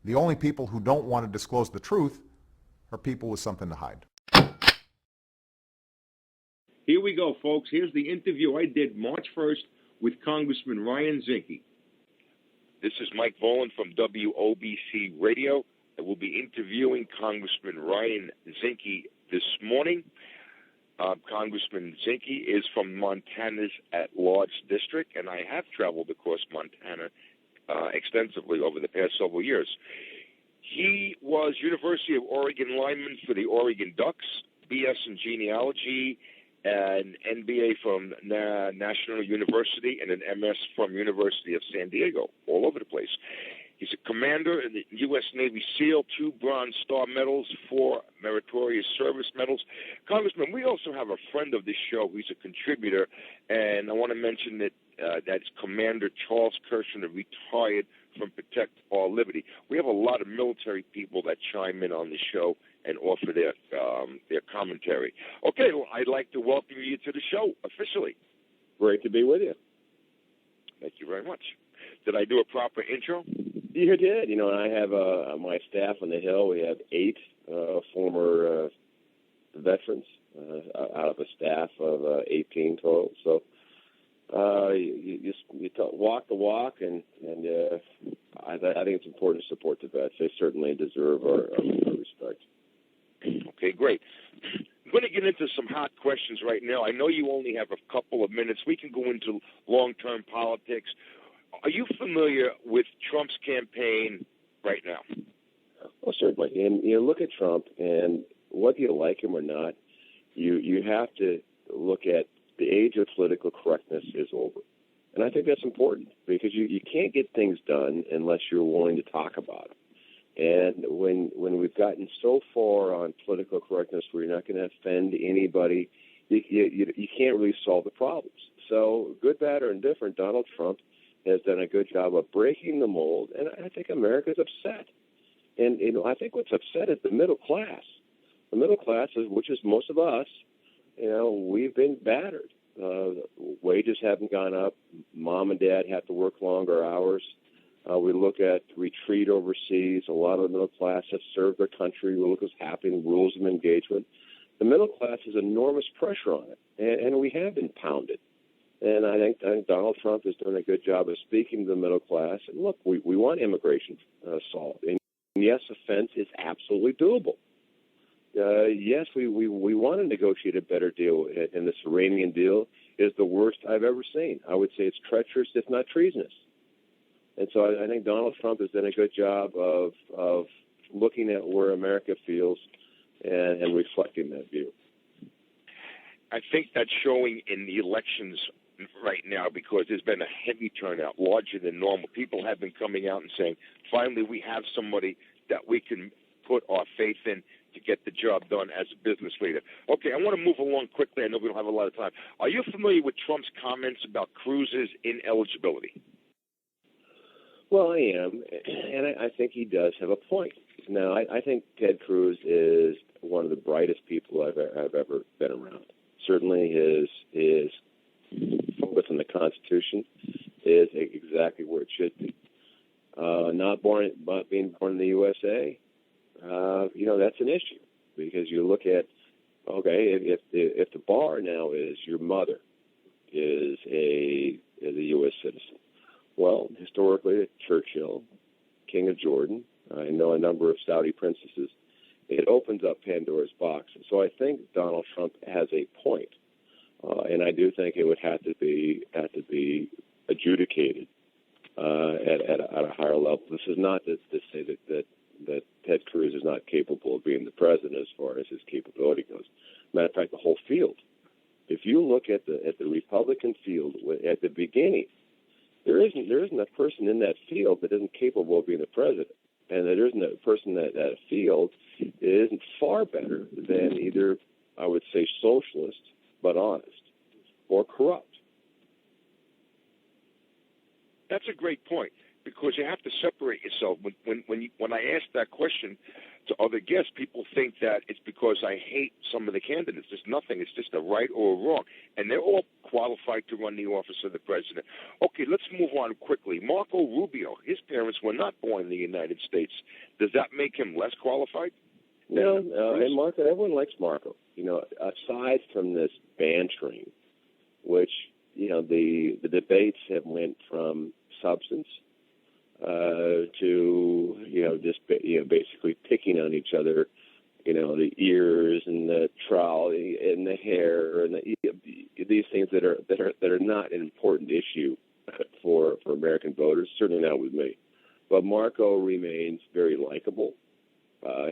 The only people who don't want to disclose the truth are people with something to hide. Here we go, folks. Here's the interview I did March 1st with Congressman Ryan Zinke. This is Mike Volan from WOBC Radio. I will be interviewing Congressman Ryan Zinke this morning. Congressman Zinke is from Montana's at-large district, and I have traveled across Montana extensively over the past several years. He was University of Oregon lineman for the Oregon Ducks, BS in genealogy, an MBA from National University, and an MS from University of San Diego, all over the place. He's a commander in the U.S. Navy SEAL, 2 Bronze Star medals, 4 Meritorious Service medals. Congressman, we also have a friend of this show who's a contributor, and I want to mention that that's Commander Charles Kirshner, retired from Protect Our Liberty. We have a lot of military people that chime in on the show and offer their commentary. Okay, well, I'd like to welcome you to the show officially. Great to be with you. Thank you very much. Did I do a proper intro? You did. You know, I have my staff on the Hill. We have 8 former veterans out of a staff of 18 total. So you walk the walk, and I think it's important to support the vets. They certainly deserve our respect. Okay, great. I'm going to get into some hot questions right now. I know you only have a couple of minutes. We can go into long-term politics. Are you familiar with Trump's campaign right now? Well, certainly. And you look at Trump, and whether you like him or not, you have to look at the age of political correctness is over. And I think that's important because you can't get things done unless you're willing to talk about them. And when we've gotten so far on political correctness where you're not going to offend anybody, you can't really solve the problems. So good, bad, or indifferent, Donald Trump has done a good job of breaking the mold, and I think America's upset. And I think what's upset is the middle class. The middle class, which is most of us, we've been battered. Wages haven't gone up. Mom and dad have to work longer hours. We look at retreat overseas. A lot of the middle class have served their country. We look what's happening, rules of engagement. The middle class has enormous pressure on it, and we have been pounded. And I think Donald Trump is doing a good job of speaking to the middle class. And look, we want immigration solved. And yes, offense is absolutely doable. Yes, we want to negotiate a better deal, and this Iranian deal is the worst I've ever seen. I would say it's treacherous, if not treasonous. And so I think Donald Trump has done a good job of looking at where America feels and reflecting that view. I think that's showing in the elections right now because there's been a heavy turnout, larger than normal. People have been coming out and saying, finally, we have somebody that we can put our faith in to get the job done as a business leader. Okay, I want to move along quickly. I know we don't have a lot of time. Are you familiar with Trump's comments about Cruz's ineligibility? Well, I am, and I think he does have a point. Now, I think Ted Cruz is one of the brightest people I've ever been around. Certainly his focus on the Constitution is exactly where it should be. Not being born in the USA, that's an issue because you look at, okay, if the bar now is your mother is a U.S. citizen. Well, historically, Churchill, King of Jordan, I know a number of Saudi princesses, it opens up Pandora's box. So I think Donald Trump has a point, and I do think it would have to be adjudicated at a higher level. This is not to say that Ted Cruz is not capable of being the president as far as his capability goes. Matter of fact, the whole field. If you look at the Republican field at the beginning, there isn't a person in that field that isn't capable of being the president, and there isn't a person that field isn't far better than either, I would say, socialist but honest or corrupt. That's a great point because you have to separate yourself. When I asked that question, to other guests, people think that it's because I hate some of the candidates. It's nothing. It's just a right or a wrong. And they're all qualified to run the office of the president. Okay, let's move on quickly. Marco Rubio, his parents were not born in the United States. Does that make him less qualified? No, and Marco, everyone likes Marco. Aside from this bantering, which, the debates have went from substance to, just basically picking on each other, the ears and the trowel and the hair and these things that are not an important issue for American voters, certainly not with me. But Marco remains very likable.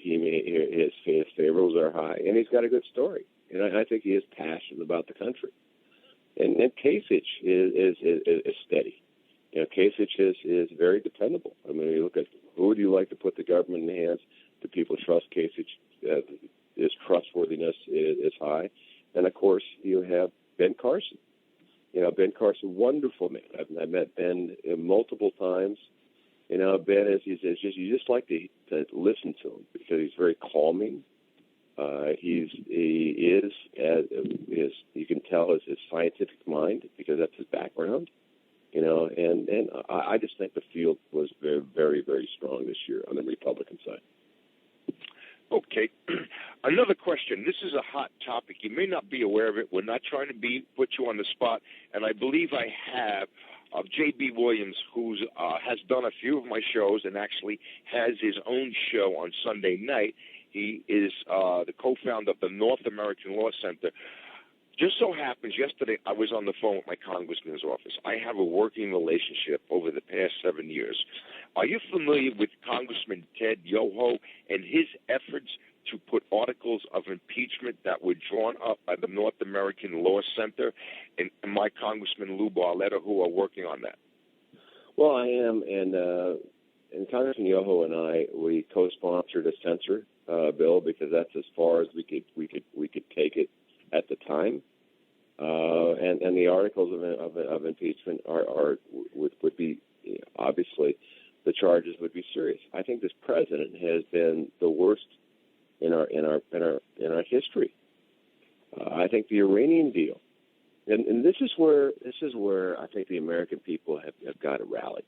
His favorites are high, and he's got a good story. And I think he is passionate about the country. And Kasich is steady. Kasich is very dependable. I mean, you look at who would you like to put the government in the hands? Do people trust Kasich? His trustworthiness is high. And, of course, you have Ben Carson. Ben Carson, wonderful man. I've met Ben multiple times. Ben you just like to listen to him because he's very calming. You can tell his scientific mind because that's his background. And I just think the field was very, very, very strong this year on the Republican side. Okay. Another question. This is a hot topic. You may not be aware of it. We're not trying to put you on the spot, and I believe I have J.B. Williams, who has done a few of my shows and actually has his own show on Sunday night. He is the co-founder of the North American Law Center. Just so happens, yesterday I was on the phone with my congressman's office. I have a working relationship over the past 7 years. Are you familiar with Congressman Ted Yoho and his efforts to put articles of impeachment that were drawn up by the North American Law Center and my Congressman Lou Barletta, who are working on that? Well, I am, and Congressman Yoho and we co-sponsored a censor bill because that's as far as we could take it at the time, and the articles of impeachment would be obviously the charges would be serious. I think this president has been the worst in our history. I think the Iranian deal, and this is where I think the American people have got to rally.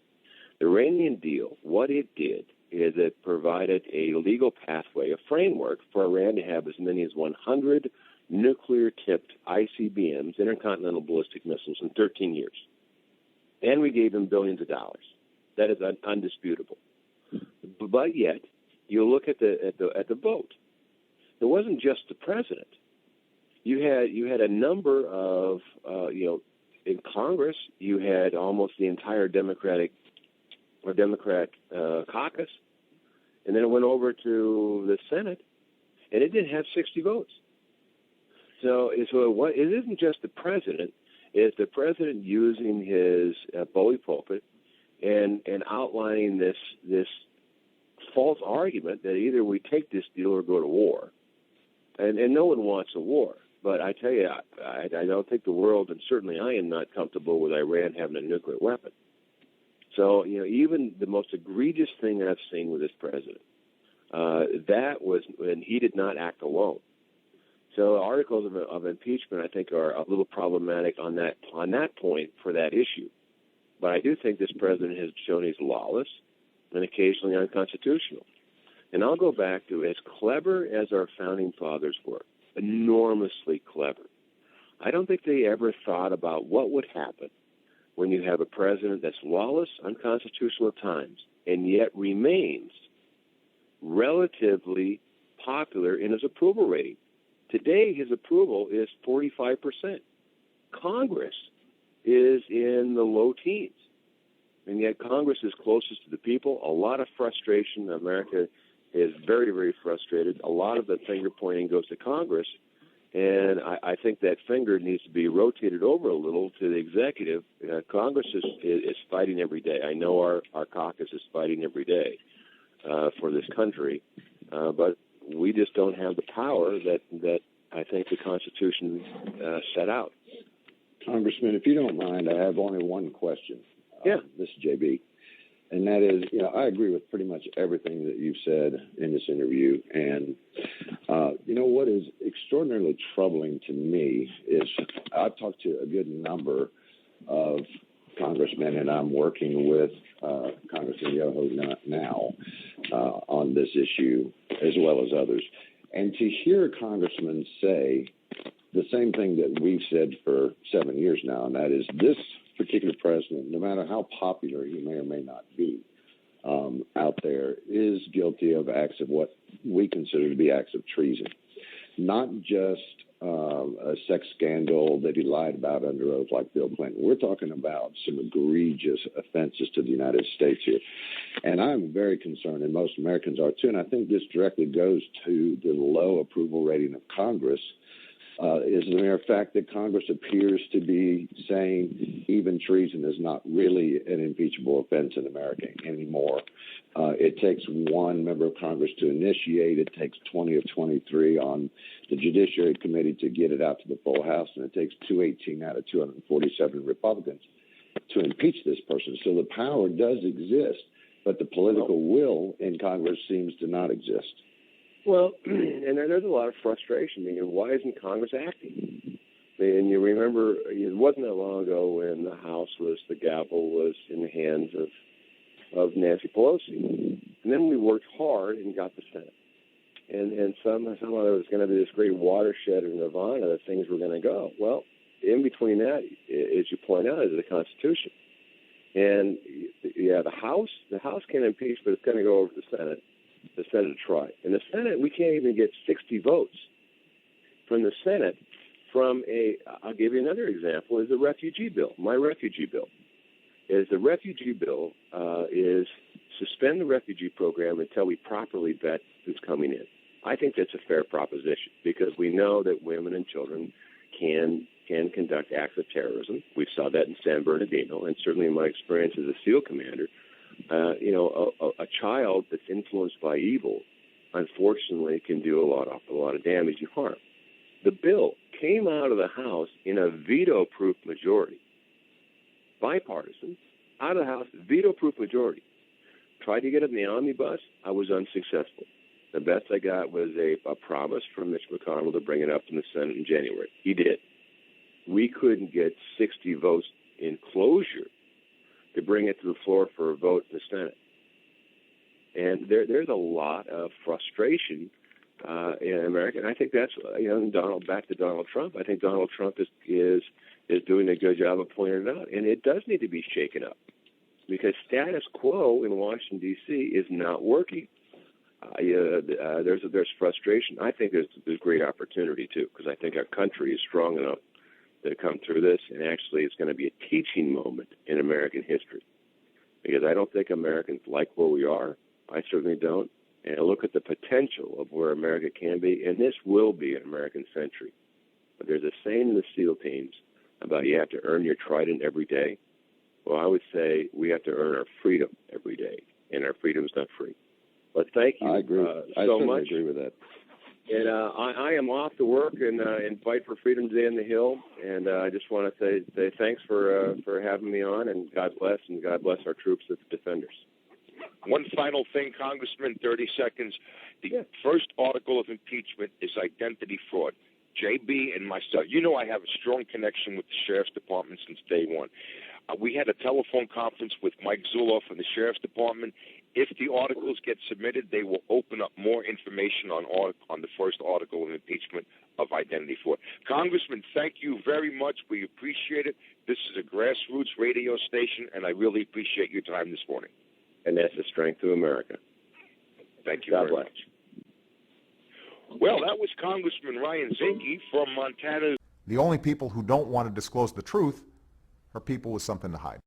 The Iranian deal, what it did is it provided a legal pathway, a framework for Iran to have as many as 100 nuclear-tipped ICBMs, intercontinental ballistic missiles, in 13 years. And we gave them billions of dollars. That is undisputable. But yet, you look at the vote. It wasn't just the president. You had a number of in Congress. You had almost the entire Democrat caucus, and then it went over to the Senate, and it didn't have 60 votes. So it isn't just the president. It's the president using his bully pulpit and outlining this false argument that either we take this deal or go to war. And no one wants a war. But I tell you, I don't think the world, and certainly I am not comfortable with Iran having a nuclear weapon. So, even the most egregious thing that I've seen with this president, that was when he did not act alone. So articles of impeachment, I think, are a little problematic on that point for that issue. But I do think this president has shown he's lawless and occasionally unconstitutional. And I'll go back to as clever as our founding fathers were, enormously clever. I don't think they ever thought about what would happen when you have a president that's lawless, unconstitutional at times, and yet remains relatively popular in his approval rating. Today, his approval is 45%. Congress is in the low teens. And yet Congress is closest to the people. A lot of frustration. America is very, very frustrated. A lot of the finger-pointing goes to Congress. And I think that finger needs to be rotated over a little to the executive. Congress is fighting every day. I know our caucus is fighting every day for this country. But we just don't have the power that I think the Constitution set out. Congressman, if you don't mind, I have only one question. Yeah. This is JB. And that is, I agree with pretty much everything that you've said in this interview. And, what is extraordinarily troubling to me is I've talked to a good number of congressmen, and I'm working with Congressman Yoho now on this issue, as well as others. And to hear a congressman say the same thing that we've said for 7 years now, and that is this particular president, no matter how popular he may or may not be out there, is guilty of acts of what we consider to be acts of treason. Not just a sex scandal that he lied about under oath like Bill Clinton. We're talking about some egregious offenses to the United States here. And I'm very concerned, and most Americans are too, and I think this directly goes to the low approval rating of Congress, is the mere fact that Congress appears to be saying even treason is not really an impeachable offense in America anymore. It takes one member of Congress to initiate. It takes 20 of 23 on the Judiciary Committee to get it out to the full House, and it takes 218 out of 247 Republicans to impeach this person. So the power does exist, but the political will in Congress seems to not exist. Well, and there's a lot of frustration. Why isn't Congress acting? And you remember, it wasn't that long ago when the gavel was in the hands of Nancy Pelosi. And then we worked hard and got the Senate. And somehow there was going to be this great watershed of nirvana that things were going to go. Well, in between that, as you point out, is the Constitution. And, the House can impeach, but it's going to go over to the Senate to try. In the Senate, we can't even get 60 votes from the Senate I'll give you another example, is the refugee bill. My refugee bill is suspend the refugee program until we properly vet who's coming in. I think that's a fair proposition because we know that women and children can conduct acts of terrorism. We saw that in San Bernardino, and certainly in my experience as a SEAL commander, a child that's influenced by evil, unfortunately, can do a lot of damage and harm. The bill came out of the House in a veto-proof majority, bipartisan, out of the House, veto-proof majority. Tried to get it in the omnibus. I was unsuccessful. The best I got was a promise from Mitch McConnell to bring it up in the Senate in January. He did. We couldn't get 60 votes in closure to bring it to the floor for a vote in the Senate. And there's a lot of frustration in America. And I think that's, back to Donald Trump. I think Donald Trump is doing a good job of pointing it out. And it does need to be shaken up because status quo in Washington, D.C. is not working. There's frustration. I think there's great opportunity, too, because I think our country is strong enough to come through this, and actually it's going to be a teaching moment in American history because I don't think Americans like where we are. I certainly don't. And I look at the potential of where America can be, and this will be an American century. But there's a saying in the SEAL teams about you have to earn your trident every day. Well, I would say we have to earn our freedom every day, and our freedom is not free. But thank you I agree. I so certainly much. agree with that. And I am off to work and Fight for Freedom Day on the Hill. And I just want to say thanks for having me on, and God bless our troops as defenders. One final thing, Congressman, 30 seconds. The first article of impeachment is identity fraud. JB and myself, I have a strong connection with the Sheriff's Department since day one. We had a telephone conference with Mike Zuloff from the Sheriff's Department. If the articles get submitted, they will open up more information on the first article of impeachment of identity fraud. Congressman, thank you very much. We appreciate it. This is a grassroots radio station, and I really appreciate your time this morning. And that's the strength of America. Thank you God very bless. much. Well, that was Congressman Ryan Zinke from Montana. The only people who don't want to disclose the truth are people with something to hide.